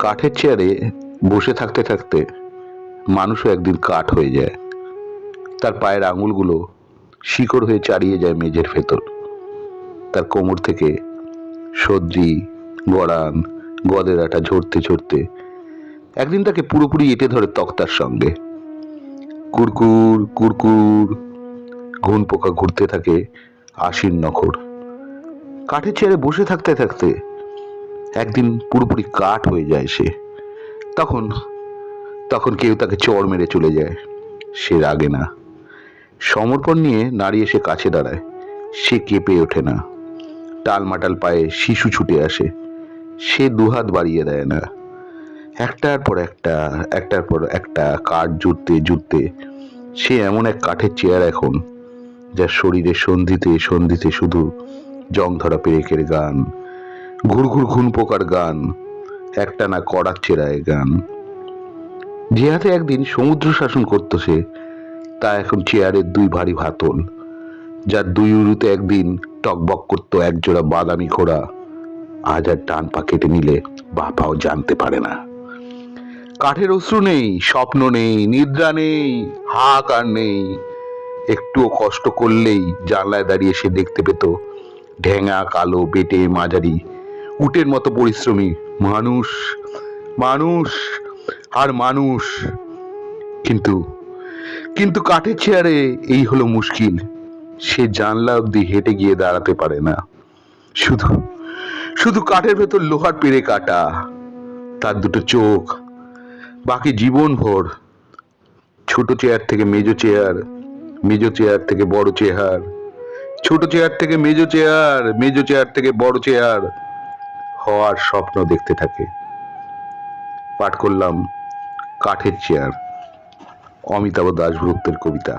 কাঠের চেয়ারে বসে থাকতে থাকতে মানুষও একদিন কাঠ হয়ে যায়। তার পায়ের আঙুলগুলো শিকড় হয়ে চারিয়ে যায় মেঝের ভেতর। তার কোমর থেকে সর্দি, গড়ান, গদের আটা ঝরতে ঝরতে একদিন তাকে পুরোপুরি এঁটে ধরে তক্তার সঙ্গে। কুরকুর কুরকুর ঘুন পোকা ঘুরতে থাকে আশির নখর। কাঠের চেয়ারে বসে থাকতে থাকতে একদিন পুরোপুরি কাঠ হয়ে যায় সে। তখন তখন কেউ তাকে চড় মেরে চলে যায়, সে রাগে না। সমর্পণ নিয়ে নারী এসে কাছে দাঁড়ায়, সে কেঁপে ওঠে না। টালমাটাল পায়ে শিশু ছুটে আসে, সে দুহাত বাড়িয়ে দেয় না। একটার পর একটা কাঠ জুড়তে জুড়তে সে এমন এক কাঠের চেয়ার এখন, যার শরীরে সন্ধিতে সন্ধিতে শুধু জং ধরা পেরেকের গান, ঘুরঘুর ঘুন পোকার গান, একটানা কড়ার চেরায় গান। যে হাতে একদিন সমুদ্র শাসন করতো সে, তা এখন চেয়ারের দুই ভারী ভাতল, যার দুই উরুতে একদিন টকবক করতো একজোড়া বাদামি ঘোড়া, আজ আর ডান পা কেটে নিলে বাঁ পাও জানতে পারে না। কাঠের অশ্রু নেই, স্বপ্ন নেই, নিদ্রা নেই, হাহাকার নেই। একটুও কষ্ট করলেই জানলায় দাঁড়িয়ে সে দেখতে পেত ঢেঙা কালো বেটে মাঝারি উটের মতো পরিশ্রমী মানুষ, মানুষ আর মানুষ। কিন্তু কিন্তু কাঠের চেয়ারে এই হলো মুশকিল, সে জানলা অব্দি হেঁটে গিয়ে দাঁড়াতে পারে না। শুধু শুধু কাঠের ভেতর লোহার পেরে কাটা, তার দুটো চোখ। বাকি জীবন ভর ছোট চেয়ার থেকে মেজো চেয়ার, মেজো চেয়ার থেকে বড় চেয়ার, ছোট চেয়ার থেকে মেজো চেয়ার, মেজো চেয়ার থেকে বড় চেয়ার হওয়ার স্বপ্ন দেখতে থাকে। পাঠ করলাম কাঠের চেয়ার, অমিতাভ দাশগুপ্তের কবিতা।